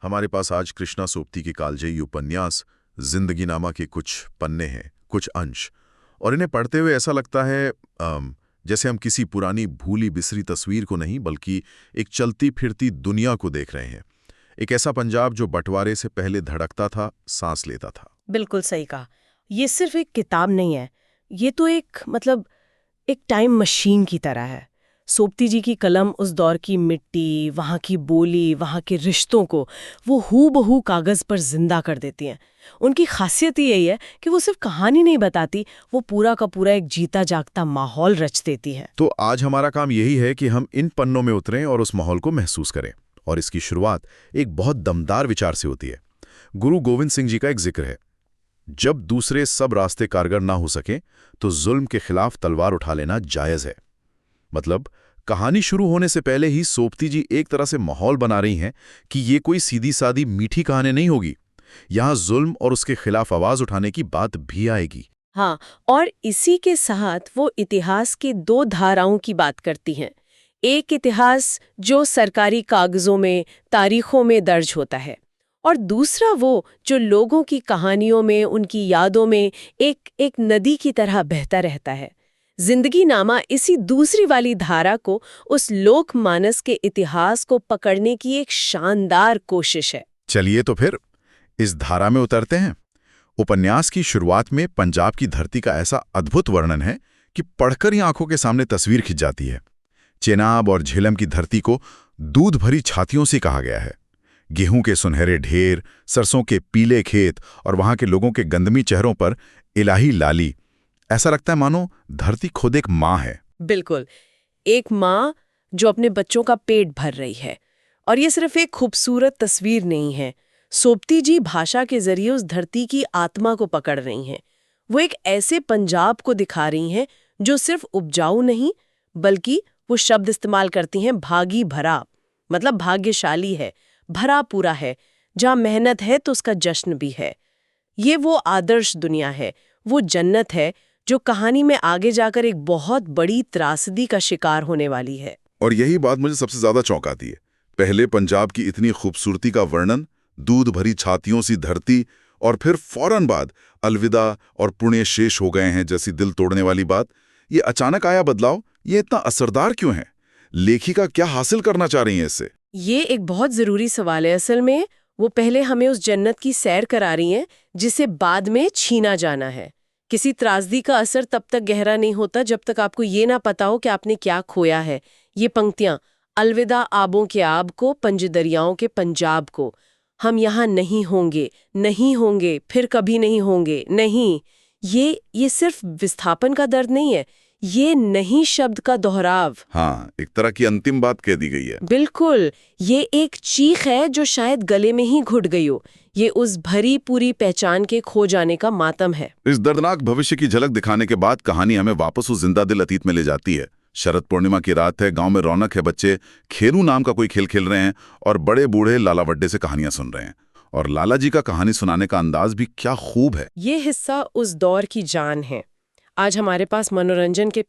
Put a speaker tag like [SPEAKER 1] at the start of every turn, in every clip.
[SPEAKER 1] हमारे पास आज कृष्णा सोपती की कालजयी उपन्यास जिंदगी नामा के कुछ पन्ने हैं, कुछ अंश। और इन्हें पढ़ते हुए ऐसा लगता है जैसे हम किसी पुरानी भूली बिसरी तस्वीर को नहीं बल्कि एक चलती फिरती दुनिया को देख रहे हैं। एक ऐसा पंजाब जो बंटवारे से पहले धड़कता था, सांस लेता था।
[SPEAKER 2] बिल्कुल सही कहा। ये सिर्फ एक किताब नहीं है, ये तो एक टाइम मशीन की तरह है। सोपती जी की कलम उस दौर की मिट्टी, वहाँ की बोली, वहाँ के रिश्तों को वो हूबहू कागज़ पर जिंदा कर देती हैं। उनकी खासियत यही है कि वो सिर्फ कहानी नहीं बताती, वो पूरा का पूरा एक जीता जागता माहौल रच देती है।
[SPEAKER 1] तो आज हमारा काम यही है कि हम इन पन्नों में उतरें और उस माहौल को महसूस करें। और इसकी शुरुआत एक बहुत दमदार विचार से होती है। गुरु गोविंद सिंह जी का एक जिक्र है, जब दूसरे सब रास्ते कारगर ना हो सके तो जुल्म के खिलाफ तलवार उठा लेना जायज है। मतलब कहानी शुरू होने से पहले ही सोपती जी एक तरह से माहौल बना रही हैं कि ये कोई सीधी सादी मीठी कहानी नहीं होगी। यहां जुल्म और उसके खिलाफ आवाज उठाने की बात भी आएगी।
[SPEAKER 2] हाँ, और इसी के साथ वो इतिहास की दो धाराओं की बात करती हैं। एक इतिहास जो सरकारी कागजों में, तारीखों में दर्ज होता है, और दूसरा वो जो लोगों की कहानियों में, उनकी यादों में एक एक नदी की तरह बहता रहता है। जिंदगी नामा इसी दूसरी वाली धारा को, उस लोकमानस के इतिहास को पकड़ने की एक शानदार कोशिश है।
[SPEAKER 1] चलिए तो फिर इस धारा में उतरते हैं। उपन्यास की शुरुआत में पंजाब की धरती का ऐसा अद्भुत वर्णन है कि पढ़कर ही आंखों के सामने तस्वीर खिंच जाती है। चेनाब और झेलम की धरती को दूध भरी छातियों से कहा गया है। गेहूं के सुनहरे ढेर, सरसों के पीले खेत और वहां के लोगों के गंदमी चेहरों पर इलाही लाली। ऐसा लगता है मानो धरती खुद एक माँ है।
[SPEAKER 2] बिल्कुल, एक माँ जो अपने बच्चों का पेट भर रही है। और ये सिर्फ एक खूबसूरत तस्वीर नहीं है, सोपती जी भाषा के जरिए उस धरती की आत्मा को पकड़ रही हैं। वो एक ऐसे पंजाब को दिखा रही हैं जो सिर्फ उपजाऊ नहीं, बल्कि वो शब्द इस्तेमाल करती हैं भागी भरा, मतलब भाग्यशाली है, भरा पूरा है। जहाँ मेहनत है तो उसका जश्न भी है। ये वो आदर्श दुनिया है, वो जन्नत है जो कहानी में आगे जाकर एक बहुत बड़ी त्रासदी का शिकार होने वाली है।
[SPEAKER 1] और यही बात मुझे सबसे ज्यादा चौंकाती है। पहले पंजाब की इतनी खूबसूरती का वर्णन, दूध भरी छातियों सी धरती, और फिर फौरन बाद अलविदा और पुण्य शेष हो गए हैं जैसी दिल तोड़ने वाली बात। ये अचानक आया बदलाव, ये इतना असरदार क्यों है? लेखिका क्या हासिल करना चाह रही है इससे?
[SPEAKER 2] ये एक बहुत जरूरी सवाल है। असल में वो पहले हमें उस जन्नत की सैर करा रही हैं जिसे बाद में छीना जाना है। किसी त्रासदी का असर तब तक गहरा नहीं होता जब तक आपको ये ना पता हो कि आपने क्या खोया है। ये पंक्तियां, अलविदा आबों के आब को, पंज दरियाओं के पंजाब को, हम यहाँ नहीं होंगे, नहीं होंगे, फिर कभी नहीं होंगे, नहीं। ये सिर्फ विस्थापन का दर्द नहीं है, ये नहीं शब्द का दोहराव।
[SPEAKER 1] हाँ, एक तरह की अंतिम बात कह दी गई है।
[SPEAKER 2] बिल्कुल, ये एक चीख है जो शायद गले में ही घुट गई हो। ये उस भरी पूरी पहचान के खो जाने का मातम है।
[SPEAKER 1] इस दर्दनाक भविष्य की झलक दिखाने के बाद कहानी हमें वापस उस जिंदा दिल अतीत में ले जाती है। शरद पूर्णिमा की रात है, गांव में रौनक है, बच्चे खेरू नाम का कोई खेल खेल रहे हैं और बड़े बूढ़े लाला वड्डे से कहानियां सुन रहे हैं। और लाला जी का कहानी सुनाने का अंदाज भी क्या खूब है।
[SPEAKER 2] ये हिस्सा उस दौर की जान है। आज हमारे पास मनोरंजन के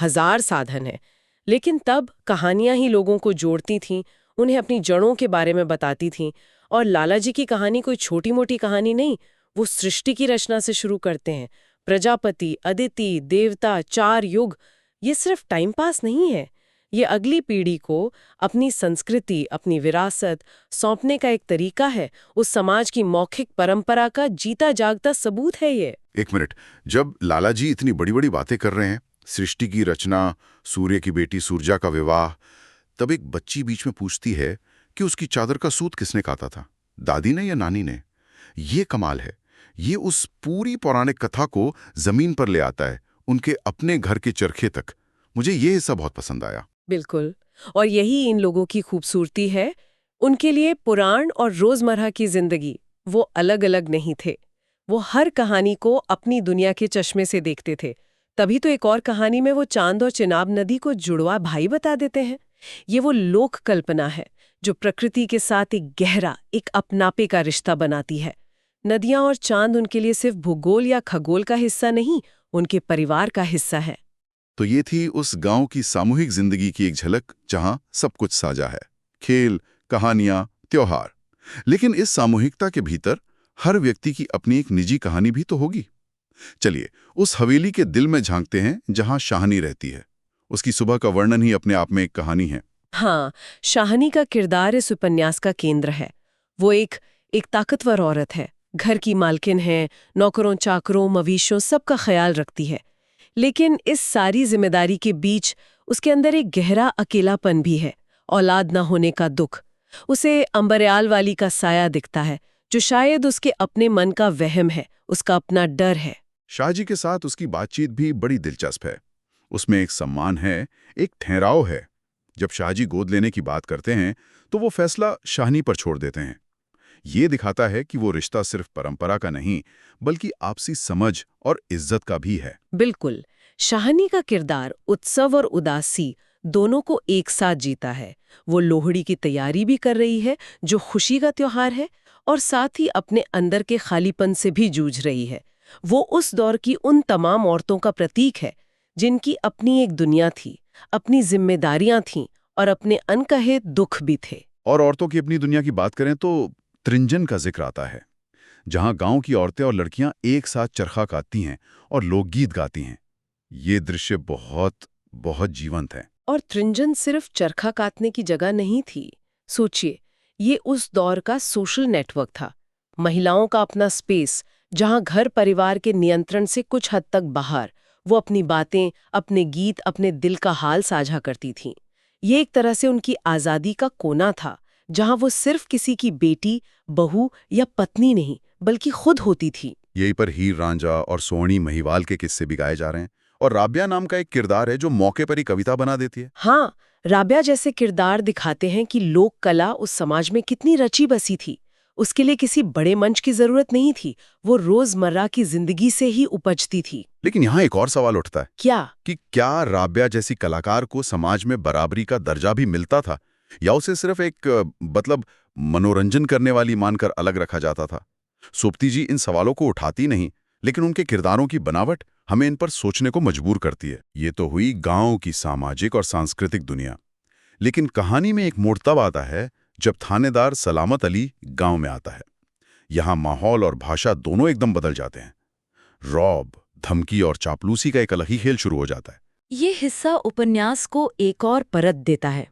[SPEAKER 2] हजार साधन हैं, लेकिन तब कहानियां ही लोगों को जोड़ती थीं, उन्हें अपनी जड़ों के बारे में बताती थीं। और लाला जी की कहानी कोई छोटी मोटी कहानी नहीं, वो सृष्टि की रचना से शुरू करते हैं। प्रजापति, अदिति, देवता, 4 युग। ये सिर्फ टाइम पास नहीं है, ये अगली पीढ़ी को अपनी संस्कृति, अपनी विरासत सौंपने का एक तरीका है। उस समाज की मौखिक परंपरा का जीता जागता सबूत है ये।
[SPEAKER 1] एक मिनट, जब लाला जी इतनी बड़ी बड़ी बातें कर रहे हैं, सृष्टि की रचना, सूर्य की बेटी सूरजा का विवाह, तब एक बच्ची बीच में पूछती है कि उसकी चादर का सूत किसने काता था, दादी ने या नानी ने? ये कमाल है। ये उस पूरी पौराणिक कथा को जमीन पर ले आता है, उनके अपने घर के चरखे तक। मुझे ये हिस्सा बहुत पसंद आया।
[SPEAKER 2] बिल्कुल, और यही इन लोगों की खूबसूरती है। उनके लिए पुराण और रोजमर्रा की जिंदगी वो अलग अलग नहीं थे। वो हर कहानी को अपनी दुनिया के चश्मे से देखते थे। तभी तो एक और कहानी में वो चांद और चिनाब नदी को जुड़वा भाई बता देते हैं। ये वो लोक कल्पना है जो प्रकृति के साथ एक गहरा, एक अपनापे का रिश्ता बनाती है। नदियां और चांद उनके लिए सिर्फ भूगोल या खगोल का हिस्सा नहीं, उनके परिवार का हिस्सा है।
[SPEAKER 1] तो ये थी उस गांव की सामूहिक जिंदगी की एक झलक जहां सब कुछ साझा है। खेल, कहानियां, त्योहार, लेकिन इस सामूहिकता के भीतर हर व्यक्ति की अपनी एक निजी कहानी भी तो होगी। चलिए उस हवेली के दिल में झांकते हैं जहां शाहनी रहती है। उसकी सुबह का वर्णन ही अपने आप में एक कहानी है।
[SPEAKER 2] हाँ, शाहनी का किरदार इस उपन्यास का केंद्र है। वो एक ताकतवर औरत है, घर की मालकिन है, नौकरों चाकरों मवेशियों सबका ख्याल रखती है। लेकिन इस सारी जिम्मेदारी के बीच उसके अंदर एक गहरा अकेलापन भी है, औलाद न होने का दुख। उसे अंबरयाल वाली का साया दिखता है, जो शायद उसके अपने मन का वहम है, उसका अपना डर है।
[SPEAKER 1] शाहजी के साथ उसकी बातचीत भी बड़ी दिलचस्प है। उसमें एक सम्मान है, एक ठहराव है। जब शाहजी गोद लेने की बात करते हैं तो वो फैसला शाहनी पर छोड़ देते हैं। ये दिखाता है कि वो रिश्ता सिर्फ परंपरा का नहीं बल्कि आपसी समझ और इज्जत का भी है।
[SPEAKER 2] बिल्कुल, शाहनी का किरदार उत्सव और उदासी दोनों को एक साथ जीता है। वो लोहड़ी की तैयारी भी कर रही है, जो खुशी का त्योहार है, और साथ ही अपने अंदर के खालीपन से भी जूझ रही है। वो उस दौर की उन तमाम औरतों का प्रतीक है जिनकी अपनी एक दुनिया थी, अपनी जिम्मेदारियां थीं और अपने अनकहे दुख भी थे।
[SPEAKER 1] और औरतों की अपनी दुनिया की बात करें तो त्रिंजन का जिक्र आता है, जहां गांव की औरतें और लड़कियां एक साथ चरखा काटती हैं और लोकगीत गाती हैं। ये दृश्य बहुत बहुत जीवंत है।
[SPEAKER 2] और त्रिंजन सिर्फ चरखा काटने की जगह नहीं थी। सोचिए, ये उस दौर का सोशल नेटवर्क था, महिलाओं का अपना स्पेस, जहां घर परिवार के नियंत्रण से कुछ हद तक बाहर वो अपनी बातें, अपने गीत, अपने दिल का हाल साझा करती थीं। ये एक तरह से उनकी आज़ादी का कोना था, जहां वो सिर्फ किसी की बेटी, बहू या पत्नी नहीं बल्कि खुद होती थी।
[SPEAKER 1] यहीं पर हीर रांझा और सोहनी महिवाल के किस्से भी गाए जा रहे हैं। और राबिया नाम का एक किरदार है जो मौके पर ही कविता बना देती है।
[SPEAKER 2] हाँ, राबिया जैसे किरदार दिखाते हैं कि लोक कला उस समाज में कितनी रची बसी थी। उसके लिए किसी बड़े मंच की जरूरत नहीं थी, वो रोजमर्रा की जिंदगी से ही उपजती थी।
[SPEAKER 1] लेकिन यहाँ एक और सवाल उठता है
[SPEAKER 2] क्या?
[SPEAKER 1] कि क्या राबिया जैसी कलाकार को समाज में बराबरी का दर्जा भी मिलता था, या उसे सिर्फ एक मनोरंजन करने वाली मानकर अलग रखा जाता था? सोबती जी इन सवालों को उठाती नहीं, लेकिन उनके किरदारों की बनावट हमें इन पर सोचने को मजबूर करती है। ये तो हुई गांव की सामाजिक और सांस्कृतिक दुनिया। लेकिन कहानी में एक मोड़ तब आता है जब थानेदार सलामत अली गांव में आता है। यहाँ माहौल और भाषा दोनों एकदम बदल जाते हैं। रौब, धमकी और चापलूसी का एक अलग ही खेल शुरू हो जाता है।
[SPEAKER 2] ये हिस्सा उपन्यास को एक और परत देता है।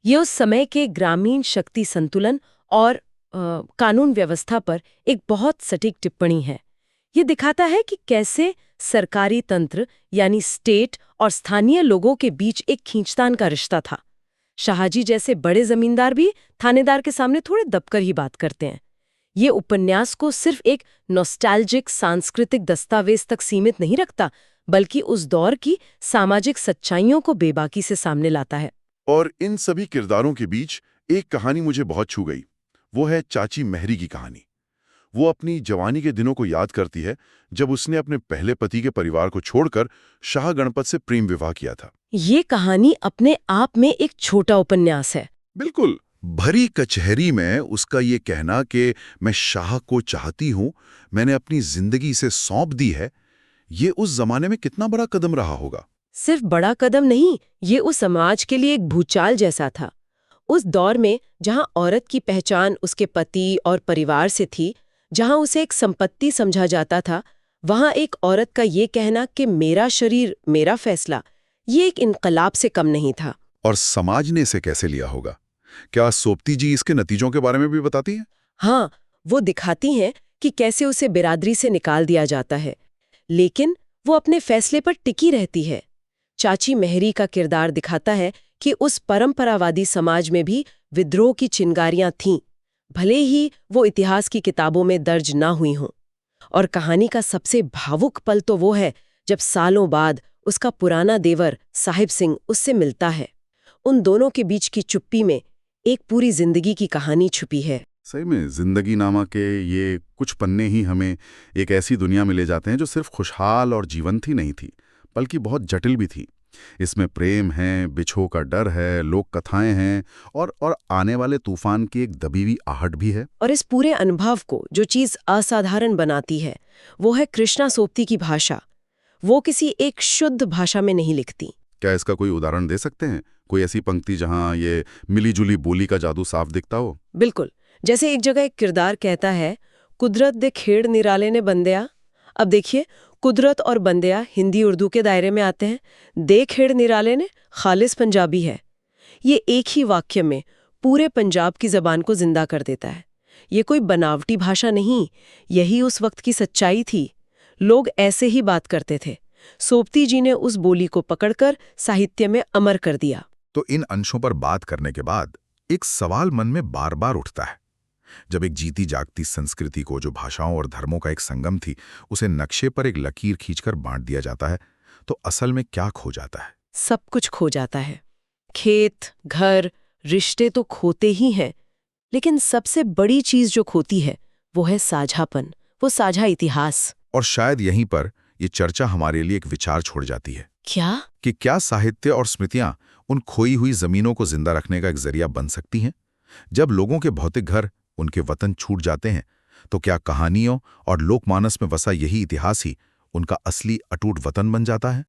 [SPEAKER 2] ये उस समय के ग्रामीण शक्ति संतुलन और कानून व्यवस्था पर एक बहुत सटीक टिप्पणी है। ये दिखाता है कि कैसे सरकारी तंत्र यानी स्टेट और स्थानीय लोगों के बीच एक खींचतान का रिश्ता था। शाहजी जैसे बड़े जमींदार भी थानेदार के सामने थोड़े दबकर ही बात करते हैं। ये उपन्यास को सिर्फ एक नॉस्टैल्जिक सांस्कृतिक दस्तावेज तक सीमित नहीं रखता, बल्कि उस दौर की सामाजिक सच्चाइयों को बेबाकी से सामने लाता है।
[SPEAKER 1] और इन सभी किरदारों के बीच एक कहानी मुझे बहुत छू गई। वो है चाची मेहरी की कहानी। वो अपनी जवानी के दिनों को याद करती है जब उसने अपने पहले पति के परिवार को छोड़कर शाह गणपत से प्रेम विवाह किया था।
[SPEAKER 2] ये कहानी अपने आप में एक छोटा उपन्यास है।
[SPEAKER 1] बिल्कुल। भरी कचहरी में उसका ये कहना कि मैं शाह को चाहती हूं, मैंने अपनी जिंदगी से सौंप दी है, ये उस जमाने में कितना बड़ा कदम रहा होगा।
[SPEAKER 2] सिर्फ बड़ा कदम नहीं, ये उस समाज के लिए एक भूचाल जैसा था। उस दौर में जहां औरत की पहचान उसके पति और परिवार से थी, जहां उसे एक संपत्ति समझा जाता था, वहां एक औरत का ये कहना कि मेरा शरीर मेरा फैसला, ये एक इनकलाब से कम नहीं था।
[SPEAKER 1] और समाज ने इसे कैसे लिया होगा? क्या सोबती जी इसके नतीजों के बारे में भी बताती हैं?
[SPEAKER 2] हाँ, वो दिखाती हैं कि कैसे उसे बिरादरी से निकाल दिया जाता है, लेकिन वो अपने फैसले पर टिकी रहती है। चाची मेहरी का किरदार दिखाता है कि उस परंपरावादी समाज में भी विद्रोह की चिंगारियां थीं, भले ही वो इतिहास की किताबों में दर्ज ना हुई हों। और कहानी का सबसे भावुक पल तो वो है जब सालों बाद उसका पुराना देवर साहिब सिंह उससे मिलता है। उन दोनों के बीच की चुप्पी में एक पूरी जिंदगी की कहानी छुपी है।
[SPEAKER 1] सही में जिंदगी नामा के ये कुछ पन्ने ही हमें एक ऐसी दुनिया में ले जाते हैं जो सिर्फ खुशहाल और जीवंत ही नहीं थी, बल्कि बहुत जटिल भी थी। इसमें प्रेम है, बिछोह का डर है, लोक कथाएं हैं और आने वाले तूफान की एक दबी हुई आहट भी है।
[SPEAKER 2] और इस पूरे अनुभव को जो चीज असाधारण बनाती है वो है कृष्णा सोबती की भाषा। वो किसी एक शुद्ध भाषा में नहीं लिखती।
[SPEAKER 1] क्या इसका कोई उदाहरण दे सकते हैं? कोई ऐसी पंक्ति जहां ये मिली जुली बोली का जादू साफ दिखता हो?
[SPEAKER 2] बिल्कुल। जैसे एक जगह एक किरदार कहता है, कुदरत दे खेड़ निराले ने बंदिया। अब देखिए, कुदरत और बंदिया हिंदी उर्दू के दायरे में आते हैं। दे खेड़ निराले ने खालिस पंजाबी है। ये एक ही वाक्य में पूरे पंजाब की जबान को जिंदा कर देता है। ये कोई बनावटी भाषा नहीं, यही उस वक्त की सच्चाई थी। लोग ऐसे ही बात करते थे। सोबती जी ने उस बोली को पकड़कर साहित्य में अमर कर दिया।
[SPEAKER 3] तो इन अंशों पर बात करने के बाद एक सवाल मन में बार बार उठता है। जब एक जीती जागती संस्कृति को, जो भाषाओं और धर्मों का एक संगम थी, उसे नक्शे पर एक लकीर खींचकर बांट दिया जाता है, तो असल में क्या खो जाता है?
[SPEAKER 2] सब कुछ खो जाता है। खेत, घर, रिश्ते तो खोते ही हैं, लेकिन सबसे बड़ी चीज जो खोती है वो है साझापन, वो साझा इतिहास।
[SPEAKER 3] और शायद यहीं पर ये चर्चा हमारे लिए एक विचार छोड़ जाती है
[SPEAKER 2] क्या?
[SPEAKER 3] कि क्या साहित्य और स्मृतियां उन खोई हुई जमीनों को जिंदा रखने का एक जरिया बन सकती हैं? जब लोगों के भौतिक घर, उनके वतन छूट जाते हैं, तो क्या कहानियों और लोकमानस में वसा यही इतिहास ही उनका असली अटूट वतन बन जाता है?